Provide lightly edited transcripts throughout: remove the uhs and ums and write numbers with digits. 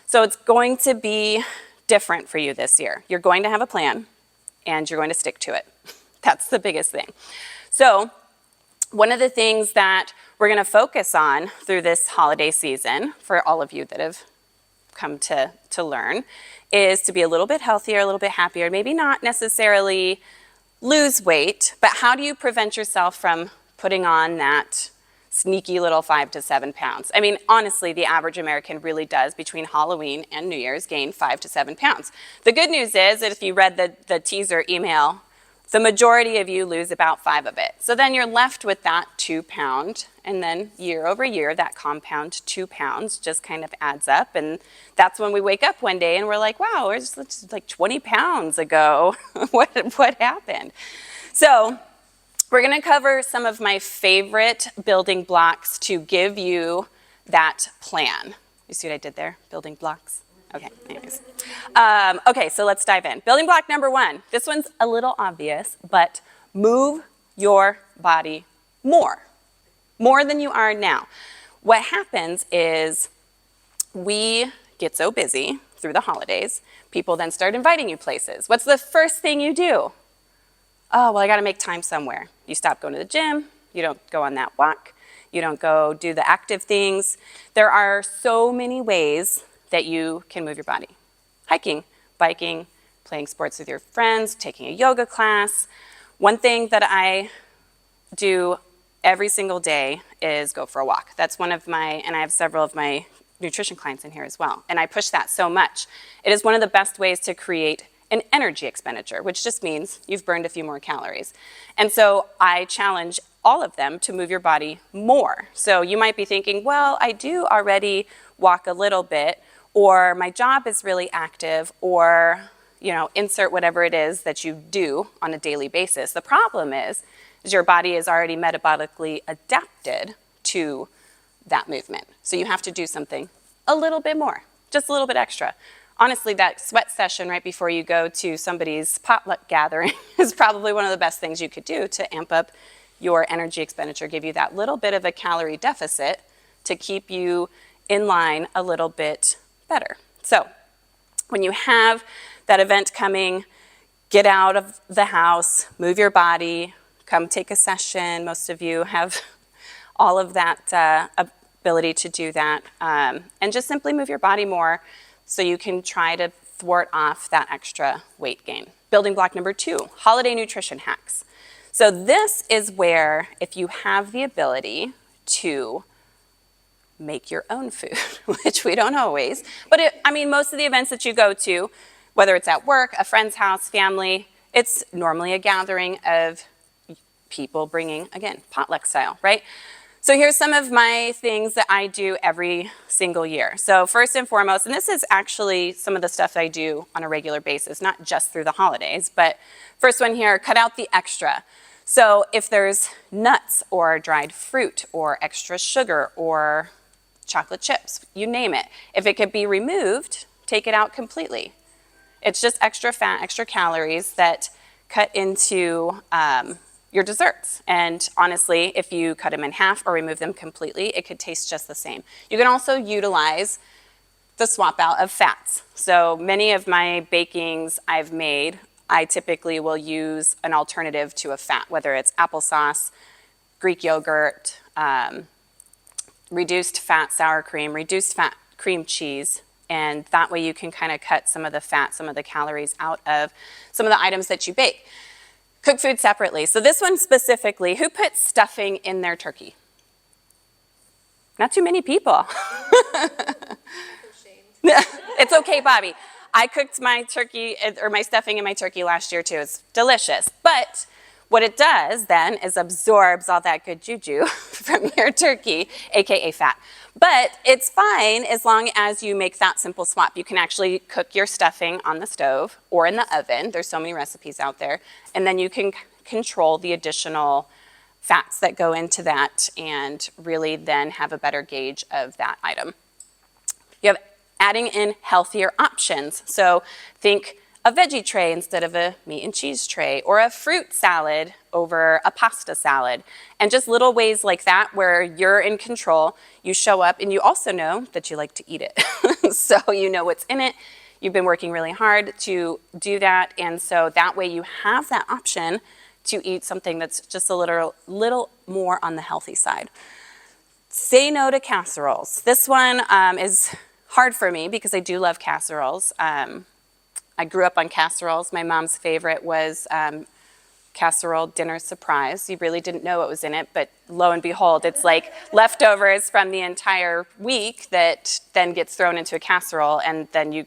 So it's going to be different for you this year. You're going to have a plan, and you're going to stick to it. That's the biggest thing. So one of the things that we're going to focus on through this holiday season, for all of you that have come to learn, is to be a little bit healthier, a little bit happier, maybe not necessarily lose weight, but how do you prevent yourself from putting on that sneaky little 5 to 7 pounds? I mean, honestly, the average American really does, between Halloween and New Year's, gain 5 to 7 pounds. The good news is that if you read the teaser email, the majority of you lose about 5 of it. So then you're left with that 2 pound, and then year over year, that compound 2 pounds just kind of adds up. And that's when we wake up one day and we're like, wow, it's just like 20 pounds ago. what happened? So we're going to cover some of my favorite building blocks to give you that plan. You see what I did there? Building blocks. Okay, anyways. Okay, so let's dive in. Building block number 1. This one's a little obvious, but move your body more than you are now. What happens is we get so busy through the holidays, people then start inviting you places. What's the first thing you do? Oh, well, I got to make time somewhere. You stop going to the gym. You don't go on that walk. You don't go do the active things. There are so many ways that you can move your body. Hiking, biking, playing sports with your friends, taking a yoga class. One thing that I do every single day is go for a walk. That's one of my, and I have several of my nutrition clients in here as well, and I push that so much. It is one of the best ways to create an energy expenditure, which just means you've burned a few more calories. And so I challenge all of them to move your body more. So you might be thinking, well, I do already walk a little bit, or my job is really active, or, you know, insert whatever it is that you do on a daily basis. The problem is your body is already metabolically adapted to that movement. So you have to do something a little bit more, just a little bit extra. Honestly, that sweat session right before you go to somebody's potluck gathering is probably one of the best things you could do to amp up your energy expenditure, give you that little bit of a calorie deficit to keep you in line a little bit better. So when you have that event coming, get out of the house, move your body, come take a session. Most of you have all of that ability to do that. And just simply move your body more so you can try to thwart off that extra weight gain. Building block number 2, holiday nutrition hacks. So this is where, if you have the ability to make your own food, which we don't always, but most of the events that you go to, whether it's at work, a friend's house, family, it's normally a gathering of people bringing, again, potluck style, right? So here's some of my things that I do every single year. So first and foremost, and this is actually some of the stuff I do on a regular basis, not just through the holidays, but first one here, cut out the extra. So if there's nuts or dried fruit or extra sugar or chocolate chips, you name it. If it could be removed, take it out completely. It's just extra fat, extra calories that cut into your desserts. And honestly, if you cut them in half or remove them completely, it could taste just the same. You can also utilize the swap out of fats. So many of my bakings I've made, I typically will use an alternative to a fat, whether it's applesauce, Greek yogurt, reduced fat sour cream, reduced fat cream cheese, and that way you can kind of cut some of the fat, some of the calories out of some of the items that you bake. Cook food separately. So this one specifically, who puts stuffing in their turkey? Not too many people. It's okay, Bobby. I cooked my turkey, or my stuffing in my turkey last year too. It's delicious. But what it does then is absorbs all that good juju from your turkey, aka fat. But it's fine as long as you make that simple swap. You can actually cook your stuffing on the stove or in the oven. There's so many recipes out there. And then you can control the additional fats that go into that and really then have a better gauge of that item. You have adding in healthier options. So think a veggie tray instead of a meat and cheese tray, or a fruit salad over a pasta salad. And just little ways like that where you're in control. You show up and you also know that you like to eat it. So you know what's in it. You've been working really hard to do that. And so that way you have that option to eat something that's just a little more on the healthy side. Say no to casseroles. This one is hard for me because I do love casseroles. I grew up on casseroles. My mom's favorite was casserole dinner surprise. You really didn't know what was in it, but lo and behold, it's like leftovers from the entire week that then gets thrown into a casserole, and then you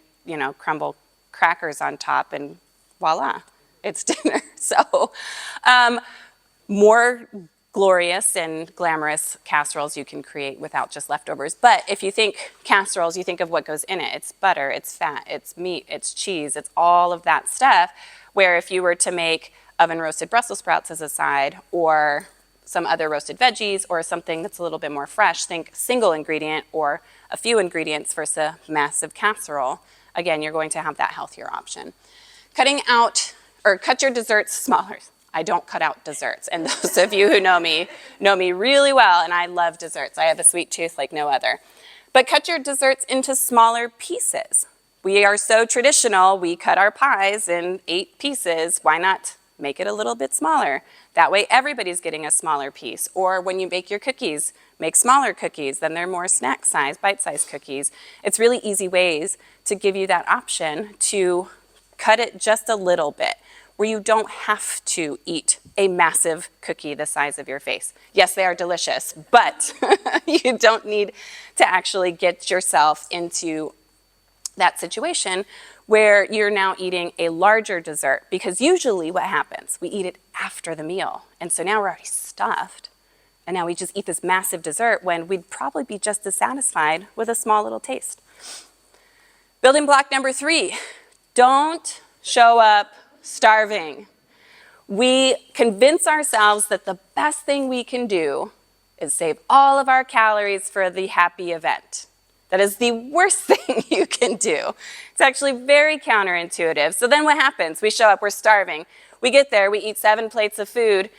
crumble crackers on top, and voila, it's dinner. So more glorious and glamorous casseroles you can create without just leftovers. But if you think casseroles, you think of what goes in it. It's butter, it's fat, it's meat, it's cheese, it's all of that stuff. Where if you were to make oven roasted Brussels sprouts as a side, or some other roasted veggies, or something that's a little bit more fresh, think single ingredient or a few ingredients versus a massive casserole. Again, you're going to have that healthier option. Cut your desserts smaller. I don't cut out desserts. And those of you who know me really well, and I love desserts. I have a sweet tooth like no other. But cut your desserts into smaller pieces. We are so traditional, we cut our pies in 8 pieces. Why not make it a little bit smaller? That way everybody's getting a smaller piece. Or when you bake your cookies, make smaller cookies, then they're more snack size, bite-sized cookies. It's really easy ways to give you that option to cut it just a little bit, where you don't have to eat a massive cookie the size of your face. Yes, they are delicious, but you don't need to actually get yourself into that situation where you're now eating a larger dessert, because usually what happens, we eat it after the meal. And so now we're already stuffed, and now we just eat this massive dessert when we'd probably be just as satisfied with a small little taste. Building block number 3, don't show up starving. We convince ourselves that the best thing we can do is save all of our calories for the happy event. That is the worst thing you can do. It's actually very counterintuitive. So then what happens? We show up, we're starving. We get there, we eat 7 plates of food,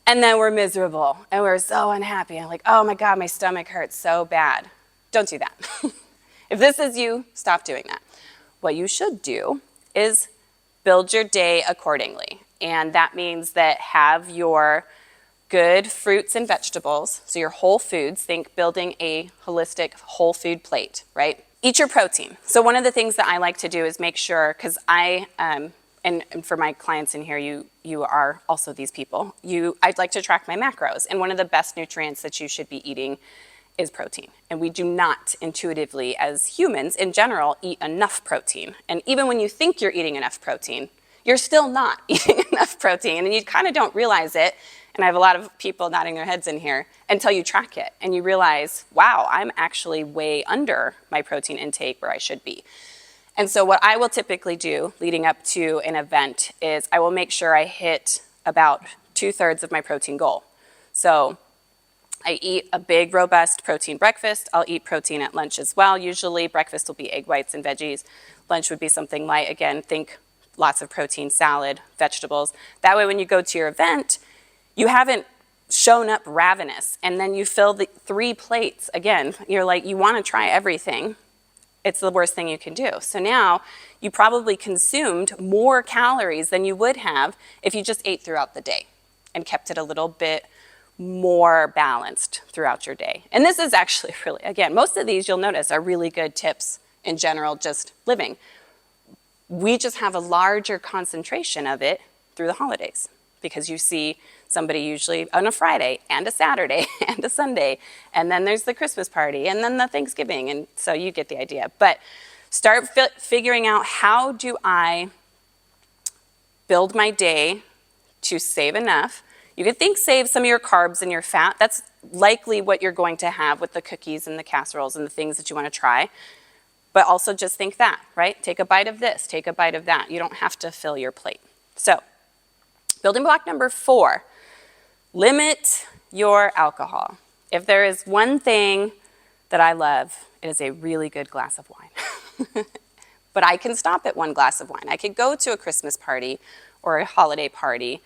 and then we're miserable, and we're so unhappy. I'm like, oh my God, my stomach hurts so bad. Don't do that. If this is you, stop doing that. What you should do is build your day accordingly. And that means that have your good fruits and vegetables, so your whole foods, think building a holistic whole food plate, right? Eat your protein. So one of the things that I like to do is make sure, because and for my clients in here, you are also these people, I'd like to track my macros. And one of the best nutrients that you should be eating is protein. And we do not intuitively, as humans in general, eat enough protein. And even when you think you're eating enough protein, you're still not eating enough protein. And you kind of don't realize it. And I have a lot of people nodding their heads in here until you track it. And you realize, wow, I'm actually way under my protein intake where I should be. And so what I will typically do leading up to an event is I will make sure I hit about 2/3 of my protein goal. So I eat a big, robust protein breakfast. I'll eat protein at lunch as well. Usually breakfast will be egg whites and veggies. Lunch would be something light. Again, think lots of protein, salad, vegetables. That way when you go to your event, you haven't shown up ravenous, and then you fill the 3 plates. Again, you're like, you want to try everything. It's the worst thing you can do. So now you probably consumed more calories than you would have if you just ate throughout the day and kept it a little bit more balanced throughout your day. And this is actually really, again, most of these you'll notice are really good tips in general, just living. We just have a larger concentration of it through the holidays, because you see somebody usually on a Friday and a Saturday and a Sunday, and then there's the Christmas party and then the Thanksgiving, and so you get the idea. But start figuring out, how do I build my day to save enough? You could think save some of your carbs and your fat. That's likely what you're going to have with the cookies and the casseroles and the things that you want to try. But also just think that, right? Take a bite of this, take a bite of that. You don't have to fill your plate. So, building block number 4, limit your alcohol. If there is one thing that I love, it is a really good glass of wine. But I can stop at one glass of wine. I could go to a Christmas party or a holiday party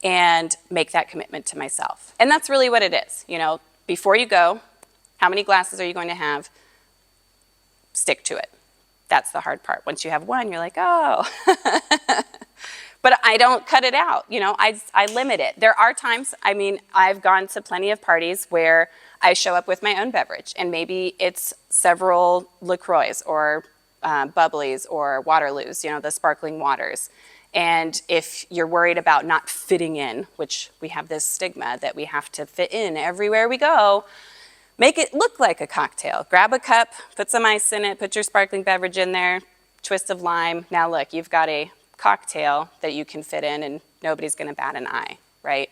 and make that commitment to myself. And that's really what it is. You know, before you go, how many glasses are you going to have? Stick to it. That's the hard part. Once you have one, you're like, oh. But I don't cut it out. You know, I limit it. There are times, I mean, I've gone to plenty of parties where I show up with my own beverage, and maybe it's several LaCroix or bubblies or Waterloos, you know, the sparkling waters. And if you're worried about not fitting in, which we have this stigma that we have to fit in everywhere we go, make it look like a cocktail. Grab a cup, put some ice in it, put your sparkling beverage in there, twist of lime. Now look, you've got a cocktail that you can fit in and nobody's going to bat an eye, right?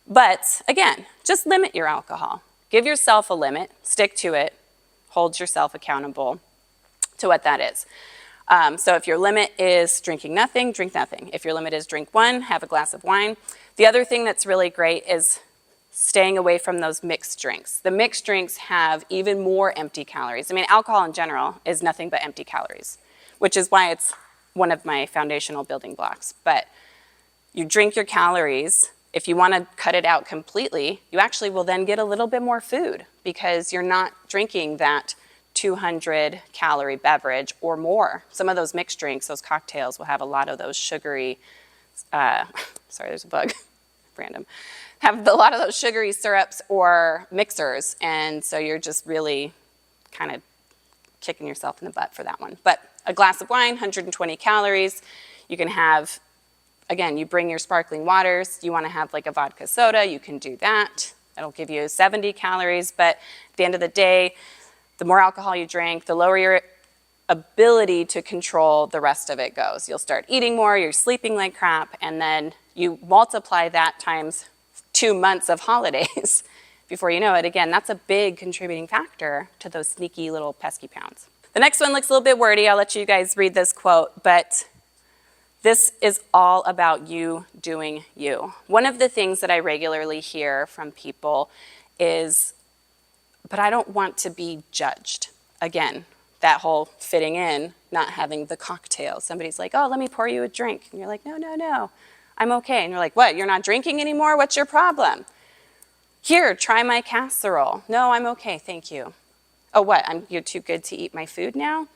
But again, just limit your alcohol. Give yourself a limit, stick to it, hold yourself accountable to what that is. So if your limit is drinking nothing, drink nothing. If your limit is drink one, have a glass of wine. The other thing that's really great is staying away from those mixed drinks. The mixed drinks have even more empty calories. I mean, alcohol in general is nothing but empty calories, which is why it's one of my foundational building blocks. But you drink your calories. If you want to cut it out completely, you actually will then get a little bit more food because you're not drinking that 200 calorie beverage or more. Some of those mixed drinks, those cocktails, will have a lot of those sugary, sorry, there's a bug, random, have a lot of those sugary syrups or mixers, and so you're just really kind of kicking yourself in the butt for that one. But a glass of wine, 120 calories. You can have, again, you bring your sparkling waters. You want to have like a vodka soda, you can do that. That'll give you 70 calories, but at the end of the day, the more alcohol you drink, the lower your ability to control the rest of it goes. You'll start eating more, you're sleeping like crap, and then you multiply that times 2 months of holidays. Before you know it, again, that's a big contributing factor to those sneaky little pesky pounds. The next one looks a little bit wordy. I'll let you guys read this quote, but this is all about you doing you. One of the things that I regularly hear from people is, but I don't want to be judged. Again, that whole fitting in, not having the cocktail. Somebody's like, oh, let me pour you a drink. And you're like, no, no, no, I'm okay. And you're like, what, you're not drinking anymore? What's your problem? Here, try my casserole. No, I'm okay, thank you. Oh, what, you're too good to eat my food now?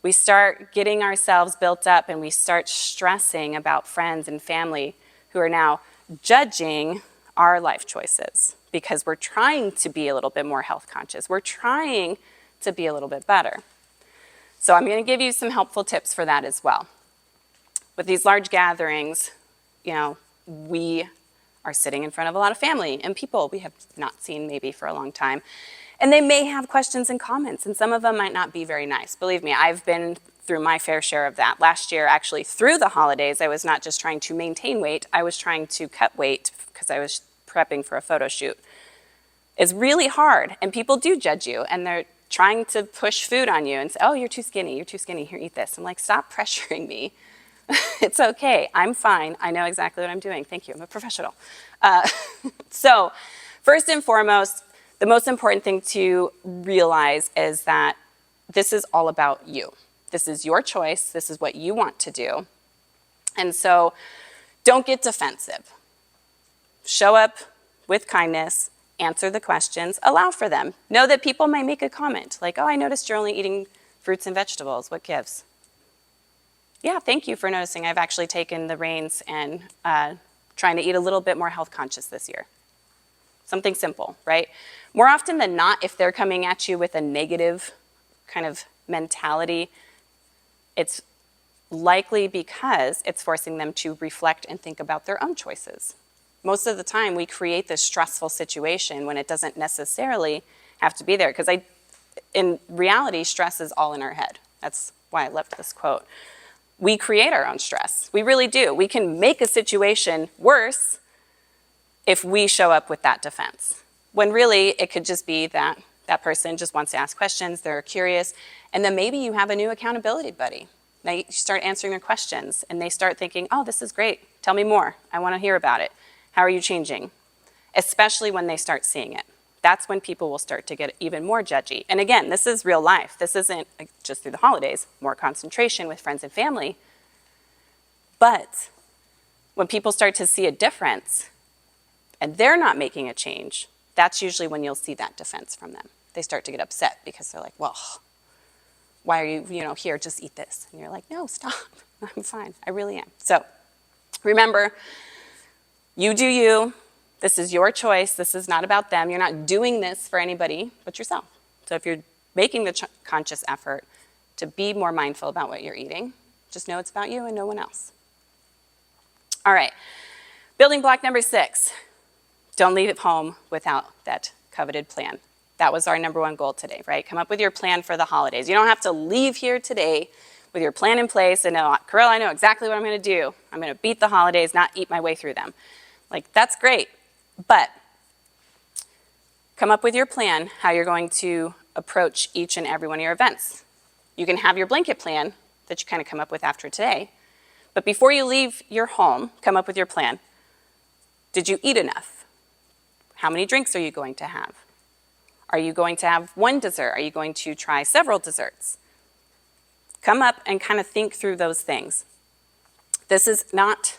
We start getting ourselves built up and we start stressing about friends and family who are now judging our life choices because we're trying to be a little bit more health conscious. We're trying to be a little bit better. So I'm going to give you some helpful tips for that as well. With these large gatherings, you know, we are sitting in front of a lot of family and people we have not seen maybe for a long time. And they may have questions and comments, and some of them might not be very nice. Believe me, I've been through my fair share of that. Last year, actually, through the holidays, I was not just trying to maintain weight, I was trying to cut weight because I was prepping for a photo shoot. It's really hard, and people do judge you, and they're trying to push food on you and say, oh, you're too skinny, here, eat this. I'm like, stop pressuring me. It's okay, I'm fine, I know exactly what I'm doing. Thank you, I'm a professional. So, first and foremost, the most important thing to realize is that this is all about you. This is your choice. This is what you want to do. And so don't get defensive. Show up with kindness, answer the questions, allow for them. Know that people might make a comment like, oh, I noticed you're only eating fruits and vegetables. What gives? Yeah, thank you for noticing. I've actually taken the reins and trying to eat a little bit more health conscious this year. Something simple, right? More often than not, if they're coming at you with a negative kind of mentality, it's likely because it's forcing them to reflect and think about their own choices. Most of the time, we create this stressful situation when it doesn't necessarily have to be there, because in reality, stress is all in our head. That's why I left this quote. We create our own stress. We really do. We can make a situation worse if we show up with that defense, when really it could just be that that person just wants to ask questions, they're curious, and then maybe you have a new accountability buddy. Now you start answering their questions and they start thinking, oh, this is great, tell me more, I want to hear about it. How are you changing? Especially when they start seeing it. that's when people will start to get even more judgy. And again, this is real life. This isn't just through the holidays, more concentration with friends and family. But when people start to see a difference and they're not making a change, that's usually when you'll see that defense from them. They start to get upset because they're like, well, why are you, here, just eat this. And you're like, no, stop. I'm fine. I really am. So remember, you do you. This is your choice. This is not about them. You're not doing this for anybody but yourself. So if you're making the conscious effort to be more mindful about what you're eating, just know it's about you and no one else. All right. Building block number 6. Don't leave it home without that coveted plan. That was our number 1 goal today, right? Come up with your plan for the holidays. You don't have to leave here today with your plan in place and know, Karil, I know exactly what I'm going to do. I'm going to beat the holidays, not eat my way through them. Like, that's great. But come up with your plan, how you're going to approach each and every one of your events. You can have your blanket plan that you kind of come up with after today. But before you leave your home, come up with your plan. Did you eat enough? How many drinks are you going to have? Are you going to have one dessert? Are you going to try several desserts? Come up and kind of think through those things. This is not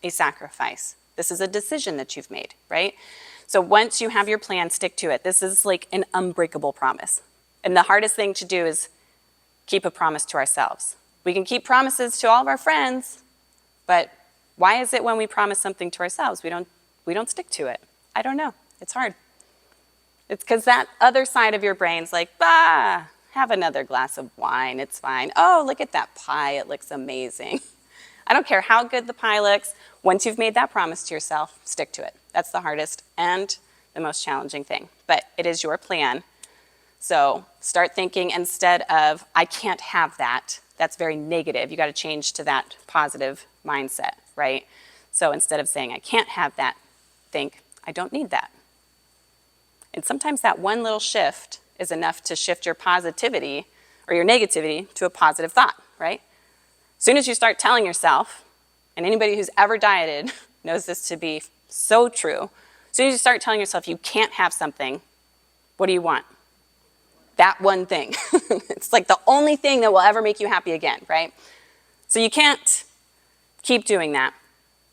a sacrifice. This is a decision that you've made, right? So once you have your plan, stick to it. This is like an unbreakable promise. And the hardest thing to do is keep a promise to ourselves. We can keep promises to all of our friends, but why is it when we promise something to ourselves, we don't stick to it? I don't know. It's hard. It's because that other side of your brain's like, bah, have another glass of wine. It's fine. Oh, look at that pie. It looks amazing. I don't care how good the pie looks. Once you've made that promise to yourself, stick to it. That's the hardest and the most challenging thing. But it is your plan. So start thinking instead of, I can't have that. That's very negative. You got to change to that positive mindset, right? So instead of saying, I can't have that, think, I don't need that. And sometimes that one little shift is enough to shift your positivity or your negativity to a positive thought, right? As soon as you start telling yourself, and anybody who's ever dieted knows this to be so true, as soon as you start telling yourself you can't have something, what do you want? That one thing. It's like the only thing that will ever make you happy again, right? So you can't keep doing that.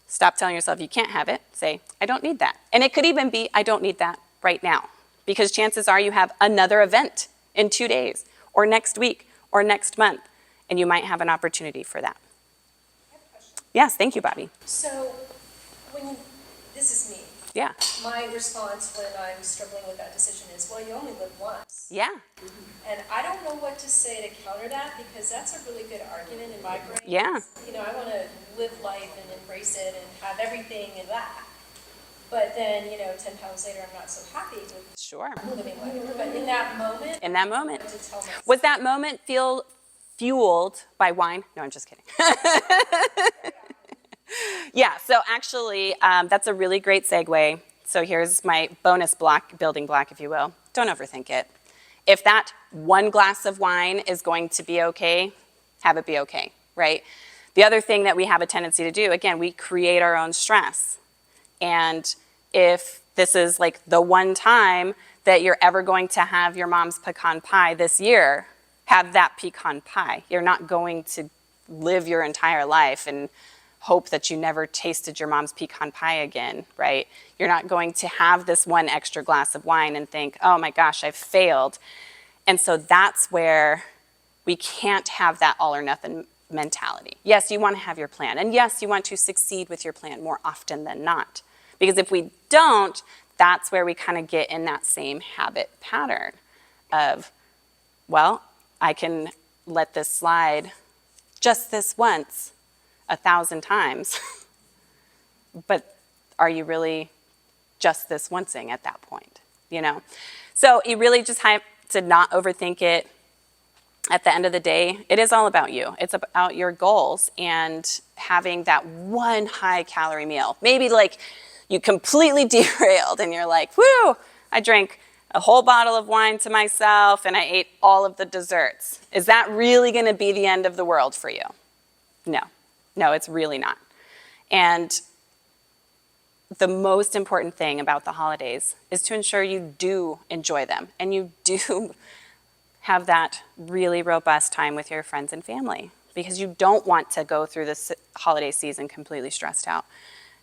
Stop telling yourself you can't have it. Say, I don't need that. And it could even be, I don't need that right now. Because chances are you have another event in 2 days, or next week, or next month, and you might have an opportunity for that. I have a question. Yes, thank you, Bobby. So, this is me. Yeah. My response when I'm struggling with that decision is, well, you only live once. Yeah. And I don't know what to say to counter that, because that's a really good argument in my brain. Yeah. I want to live life and embrace it and have everything and that. But then, 10 pounds later, I'm not so happy with Sure. living life. But in that moment, I to tell myself, Was that moment feel fueled by wine? No, I'm just kidding. Yeah, so actually, that's a really great segue. So here's my bonus block, building block, if you will. Don't overthink it. If that one glass of wine is going to be okay, have it be okay, right? The other thing that we have a tendency to do, again, we create our own stress. And if this is like the one time that you're ever going to have your mom's pecan pie this year, have that pecan pie. You're not going to live your entire life and hope that you never tasted your mom's pecan pie again, right? You're not going to have this one extra glass of wine and think, oh my gosh, I've failed. And so that's where we can't have that all or nothing mentality. Yes, you want to have your plan. And yes, you want to succeed with your plan more often than not. Because if we don't, that's where we kind of get in that same habit pattern of, well, I can let this slide just this once 1,000 times, but are you really just this oncing at that point, So you really just have to not overthink it. At the end of the day, it is all about you. It's about your goals and having that one high-calorie meal. Maybe like you completely derailed and you're like, whoo, I drank a whole bottle of wine to myself and I ate all of the desserts. Is that really going to be the end of the world for you? No, it's really not. And the most important thing about the holidays is to ensure you do enjoy them and you do have that really robust time with your friends and family, because you don't want to go through this holiday season completely stressed out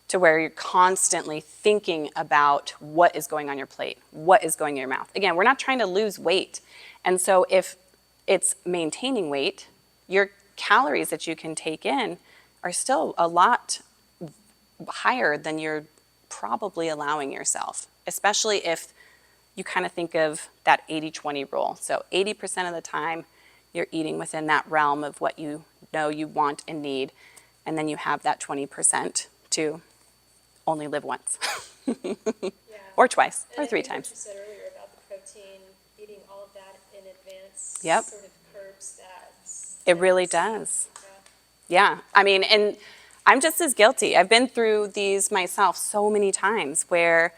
to where you're constantly thinking about what is going on your plate, what is going in your mouth. Again, we're not trying to lose weight. And so if it's maintaining weight, your calories that you can take in are still a lot higher than you're probably allowing yourself, especially if you kind of think of that 80-20 rule. So 80% of the time, you're eating within that realm of what you know you want and need, and then you have that 20% to only live once, or twice, or three times. What you said earlier about the protein, eating all of that in advance, Yep. sort of curbs that. It really does. Yeah, I mean, and I'm just as guilty. I've been through these myself so many times where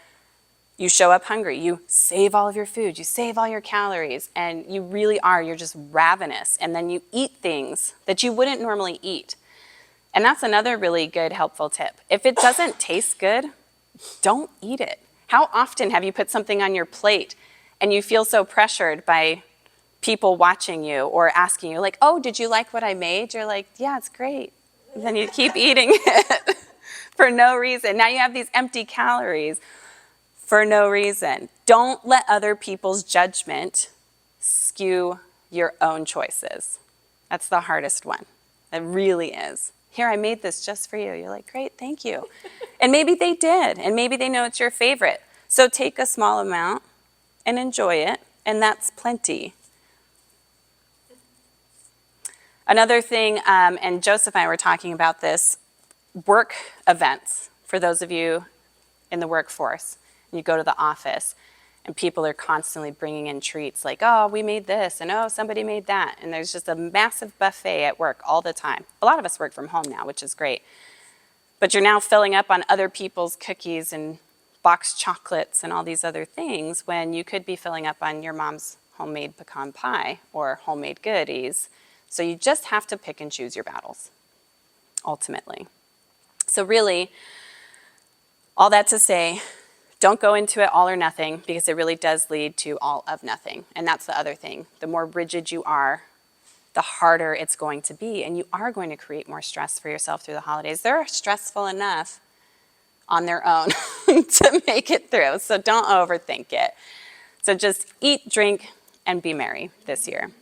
you show up hungry, you save all of your food, you save all your calories, and you really are, you're just ravenous. And then you eat things that you wouldn't normally eat. And that's another really good, helpful tip. If it doesn't taste good, don't eat it. How often have you put something on your plate and you feel so pressured by people watching you or asking you, like, oh, did you like what I made? You're like, yeah, it's great. And then you keep eating it for no reason. Now you have these empty calories for no reason. Don't let other people's judgment skew your own choices. That's the hardest one. It really is. Here, I made this just for you. You're like, great, thank you. And maybe they did, and maybe they know it's your favorite. So take a small amount and enjoy it, and that's plenty. Another thing, and Joseph and I were talking about this, work events, for those of you in the workforce. You go to the office, and people are constantly bringing in treats like, oh, we made this, and oh, somebody made that. And there's just a massive buffet at work all the time. A lot of us work from home now, which is great. But you're now filling up on other people's cookies and boxed chocolates and all these other things when you could be filling up on your mom's homemade pecan pie or homemade goodies. So you just have to pick and choose your battles, ultimately. So really, all that to say, don't go into it all or nothing, because it really does lead to all of nothing. And that's the other thing. The more rigid you are, the harder it's going to be. And you are going to create more stress for yourself through the holidays. They're stressful enough on their own to make it through. So don't overthink it. So just eat, drink, and be merry this year.